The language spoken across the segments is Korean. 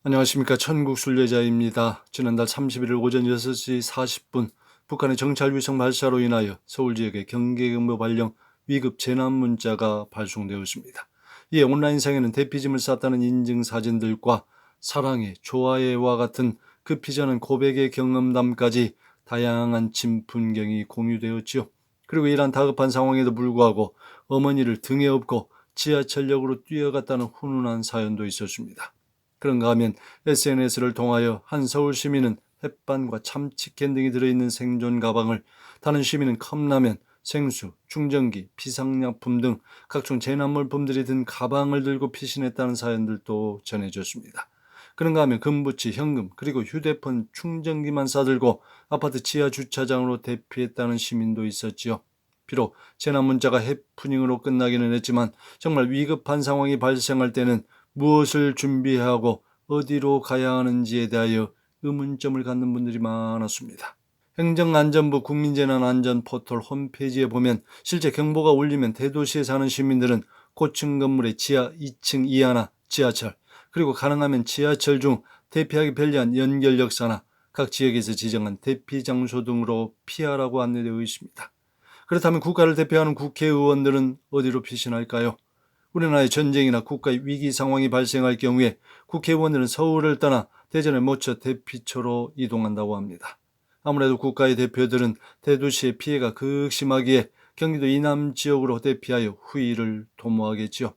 안녕하십니까. 천국순례자입니다. 지난달 31일 오전 6시 40분 북한의 정찰위성 발사로 인하여 서울 지역에 경계경보 발령 위급 재난 문자가 발송되었습니다. 이에 온라인상에는 대피짐을 쌌다는 인증사진들과 사랑해, 좋아해와 같은 급히 전한 고백의 경험담까지 다양한 짐 풍경이 공유되었지요. 그리고 이러한 다급한 상황에도 불구하고 어머니를 등에 업고 지하철역으로 뛰어갔다는 훈훈한 사연도 있었습니다. 그런가 하면 SNS를 통하여 한 서울 시민은 햇반과 참치캔 등이 들어있는 생존 가방을, 다른 시민은 컵라면, 생수, 충전기, 비상약품 등 각종 재난물품들이 든 가방을 들고 피신했다는 사연들도 전해졌습니다. 그런가 하면 금부치, 현금, 그리고 휴대폰 충전기만 싸들고 아파트 지하 주차장으로 대피했다는 시민도 있었지요. 비록 재난 문자가 해프닝으로 끝나기는 했지만 정말 위급한 상황이 발생할 때는 무엇을 준비하고 어디로 가야 하는지에 대하여 의문점을 갖는 분들이 많았습니다. 행정안전부 국민재난안전포털 홈페이지에 보면 실제 경보가 울리면 대도시에 사는 시민들은 고층 건물의 지하 2층 이하나 지하철, 그리고 가능하면 지하철 중 대피하기 편리한 연결역사나 각 지역에서 지정한 대피 장소 등으로 피하라고 안내되어 있습니다. 그렇다면 국가를 대표하는 국회의원들은 어디로 피신할까요? 우리나라의 전쟁이나 국가의 위기 상황이 발생할 경우에 국회의원들은 서울을 떠나 대전의 모처 대피처로 이동한다고 합니다. 아무래도 국가의 대표들은 대도시의 피해가 극심하기에 경기도 이남 지역으로 대피하여 후위를 도모하겠지요.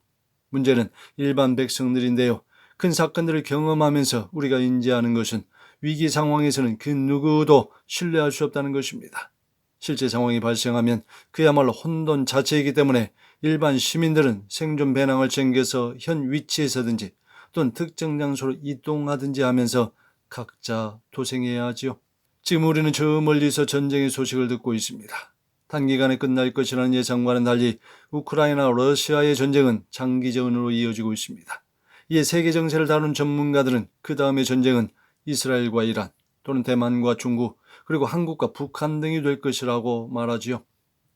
문제는 일반 백성들인데요. 큰 사건들을 경험하면서 우리가 인지하는 것은 위기 상황에서는 그 누구도 신뢰할 수 없다는 것입니다. 실제 상황이 발생하면 그야말로 혼돈 자체이기 때문에 일반 시민들은 생존 배낭을 챙겨서 현 위치에서든지 또는 특정 장소로 이동하든지 하면서 각자 도생해야 하지요. 지금 우리는 저 멀리서 전쟁의 소식을 듣고 있습니다. 단기간에 끝날 것이라는 예상과는 달리 우크라이나와 러시아의 전쟁은 장기전으로 이어지고 있습니다. 이에 세계 정세를 다루는 전문가들은 그 다음의 전쟁은 이스라엘과 이란 또는 대만과 중국, 그리고 한국과 북한 등이 될 것이라고 말하지요.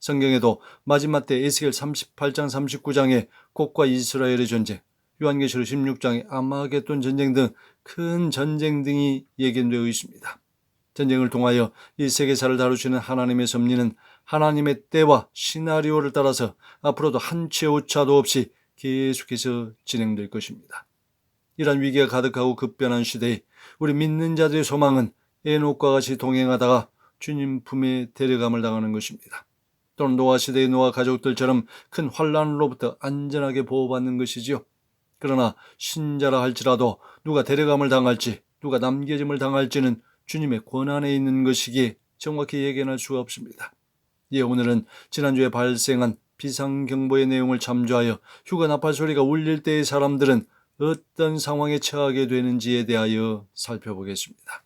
성경에도 마지막 때 에스겔 38장 39장에 곡과 이스라엘의 전쟁, 요한계시록 16장에 아마겟돈 전쟁 등 큰 전쟁 등이 예견되어 있습니다. 전쟁을 통하여 이 세계사를 다루시는 하나님의 섭리는 하나님의 때와 시나리오를 따라서 앞으로도 한치 오차도 없이 계속해서 진행될 것입니다. 이런 위기가 가득하고 급변한 시대에 우리 믿는 자들의 소망은 에녹과 같이 동행하다가 주님 품에 데려감을 당하는 것입니다. 또는 노아 시대의 노아 가족들처럼 큰 환난으로부터 안전하게 보호받는 것이지요. 그러나 신자라 할지라도 누가 데려감을 당할지, 누가 남겨짐을 당할지는 주님의 권한에 있는 것이기에 정확히 예견할 수가 없습니다. 예, 오늘은 지난주에 발생한 비상경보의 내용을 참조하여 휴가 나팔 소리가 울릴 때의 사람들은 어떤 상황에 처하게 되는지에 대하여 살펴보겠습니다.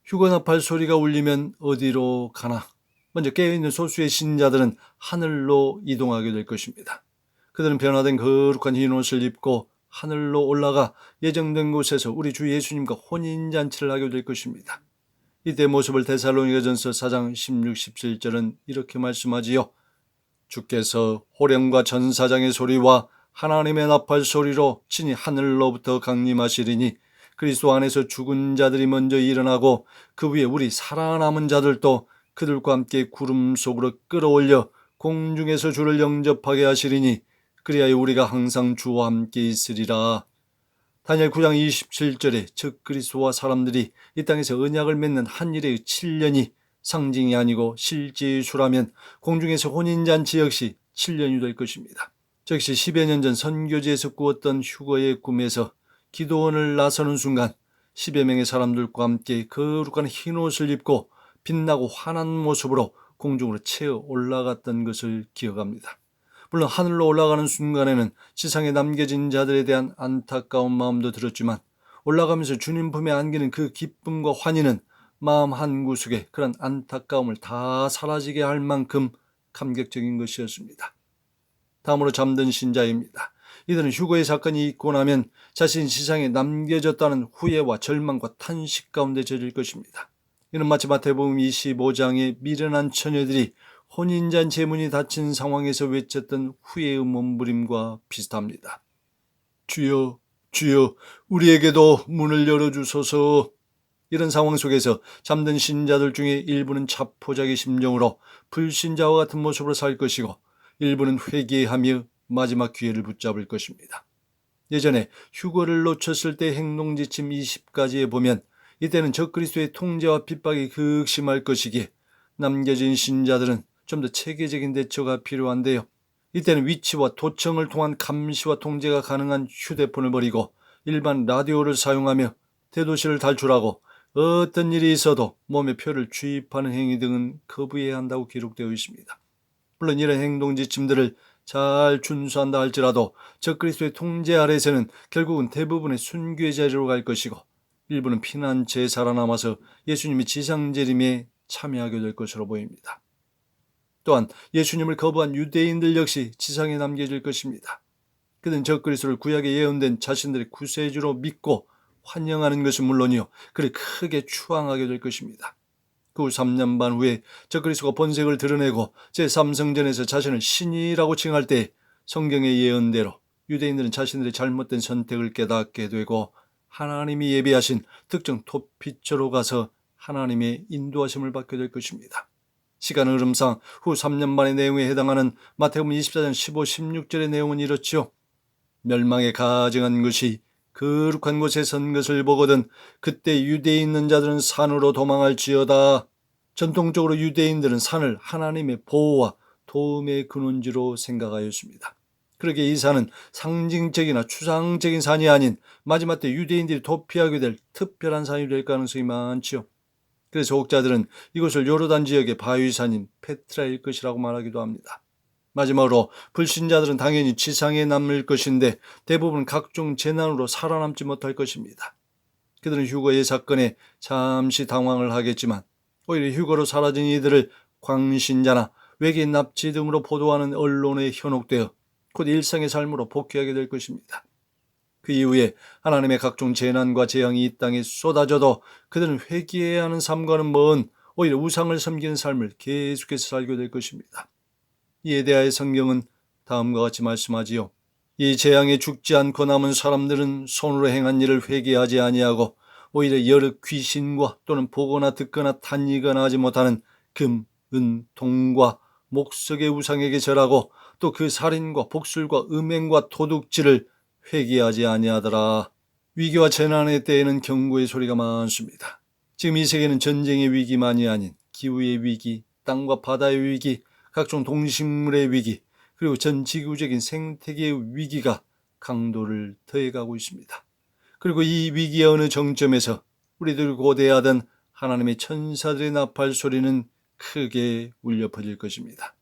휴가 나팔 소리가 울리면 어디로 가나? 먼저 깨어있는 소수의 신자들은 하늘로 이동하게 될 것입니다. 그들은 변화된 거룩한 흰 옷을 입고 하늘로 올라가 예정된 곳에서 우리 주 예수님과 혼인잔치를 하게 될 것입니다. 이때 모습을 데살로니가전서 4장 16, 17절은 이렇게 말씀하지요. 주께서 호령과 전사장의 소리와 하나님의 나팔 소리로 친히 하늘로부터 강림하시리니 그리스도 안에서 죽은 자들이 먼저 일어나고 그 위에 우리 살아남은 자들도 그들과 함께 구름 속으로 끌어올려 공중에서 주를 영접하게 하시리니 그리하여 우리가 항상 주와 함께 있으리라. 다니엘 9장 27절에 즉 그리스도와 사람들이 이 땅에서 언약을 맺는 한 일의 7년이 상징이 아니고 실제의 수라면 공중에서 혼인잔치 역시 7년이 될 것입니다. 즉시 10여 년 전 선교지에서 꾸었던 휴거의 꿈에서 기도원을 나서는 순간 10여 명의 사람들과 함께 거룩한 흰옷을 입고 빛나고 환한 모습으로 공중으로 채어 올라갔던 것을 기억합니다. 물론 하늘로 올라가는 순간에는 지상에 남겨진 자들에 대한 안타까운 마음도 들었지만 올라가면서 주님 품에 안기는 그 기쁨과 환희는 마음 한구석에 그런 안타까움을 다 사라지게 할 만큼 감격적인 것이었습니다. 다음으로 잠든 신자입니다. 이들은 휴거의 사건이 있고 나면 자신이 지상에 남겨졌다는 후회와 절망과 탄식 가운데 젖을 것입니다. 이는 마치 마태복음 25장의 미련한 처녀들이 혼인잔치의 문이 닫힌 상황에서 외쳤던 후회의 몸부림과 비슷합니다. 주여, 주여, 우리에게도 문을 열어주소서. 이런 상황 속에서 잠든 신자들 중에 일부는 자포자기 심정으로 불신자와 같은 모습으로 살 것이고, 일부는 회개하며 마지막 기회를 붙잡을 것입니다. 예전에 휴거를 놓쳤을 때 행동지침 20가지에 보면 이때는 적그리스도의 통제와 핍박이 극심할 것이기에 남겨진 신자들은 좀 더 체계적인 대처가 필요한데요. 이때는 위치와 도청을 통한 감시와 통제가 가능한 휴대폰을 버리고 일반 라디오를 사용하며 대도시를 탈출하고 어떤 일이 있어도 몸에 표를 주입하는 행위 등은 거부해야 한다고 기록되어 있습니다. 물론 이런 행동 지침들을 잘 준수한다 할지라도 적그리스도의 통제 아래에서는 결국은 대부분의 순교의 자리로 갈 것이고, 일부는 피난처에 살아남아서 예수님의 지상재림에 참여하게 될 것으로 보입니다. 또한 예수님을 거부한 유대인들 역시 지상에 남겨질 것입니다. 그들은 적그리스도를 구약에 예언된 자신들의 구세주로 믿고 환영하는 것은 물론이요, 그를 크게 추앙하게 될 것입니다. 그 후 3년 반 후에 적그리스도가 본색을 드러내고 제3성전에서 자신을 신이라고 칭할 때 성경의 예언대로 유대인들은 자신들의 잘못된 선택을 깨닫게 되고 하나님이 예비하신 특정 토피처로 가서 하나님의 인도하심을 받게 될 것입니다. 시간 흐름상 후 3년 반의 내용에 해당하는 마태복음 24장 15, 16절의 내용은 이렇지요. 멸망에 가증한 것이 거룩한 곳에 선 것을 보거든 그때 유대에 있는 자들은 산으로 도망할지어다. 전통적으로 유대인들은 산을 하나님의 보호와 도움의 근원지로 생각하였습니다. 그러기에 이 산은 상징적이나 추상적인 산이 아닌 마지막 때 유대인들이 도피하게 될 특별한 산이 될 가능성이 많지요. 그래서 혹자들은 이곳을 요르단 지역의 바위산인 페트라일 것이라고 말하기도 합니다. 마지막으로 불신자들은 당연히 지상에 남을 것인데 대부분 각종 재난으로 살아남지 못할 것입니다. 그들은 휴거의 사건에 잠시 당황을 하겠지만 오히려 휴거로 사라진 이들을 광신자나 외계인 납치 등으로 보도하는 언론에 현혹되어 곧 일상의 삶으로 복귀하게 될 것입니다. 그 이후에 하나님의 각종 재난과 재앙이 이 땅에 쏟아져도 그들은 회개해야 하는 삶과는 먼 오히려 우상을 섬기는 삶을 계속해서 살게 될 것입니다. 이에 대하여 성경은 다음과 같이 말씀하지요. 이 재앙에 죽지 않고 남은 사람들은 손으로 행한 일을 회개하지 아니하고 오히려 여러 귀신과 또는 보거나 듣거나 탄이거나 하지 못하는 금, 은, 동과 목석의 우상에게 절하고 또 그 살인과 복술과 음행과 도둑질을 회개하지 아니하더라. 위기와 재난의 때에는 경고의 소리가 많습니다. 지금 이 세계는 전쟁의 위기만이 아닌 기후의 위기, 땅과 바다의 위기, 각종 동식물의 위기, 그리고 전 지구적인 생태계의 위기가 강도를 더해가고 있습니다. 그리고 이 위기의 어느 정점에서 우리들 고대하던 하나님의 천사들의 나팔 소리는 크게 울려 퍼질 것입니다.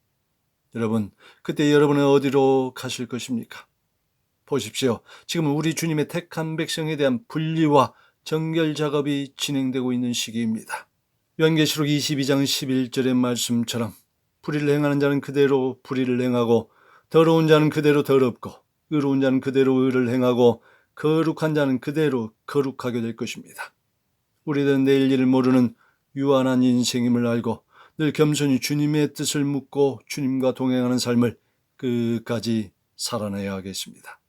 여러분, 그때 여러분은 어디로 가실 것입니까? 보십시오. 지금은 우리 주님의 택한 백성에 대한 분리와 정결 작업이 진행되고 있는 시기입니다. 요한계시록 22장 11절의 말씀처럼 불의를 행하는 자는 그대로 불의를 행하고 더러운 자는 그대로 더럽고 의로운 자는 그대로 의를 행하고 거룩한 자는 그대로 거룩하게 될 것입니다. 우리들은 내일 일을 모르는 유한한 인생임을 알고 늘 겸손히 주님의 뜻을 묻고 주님과 동행하는 삶을 끝까지 살아내야 하겠습니다.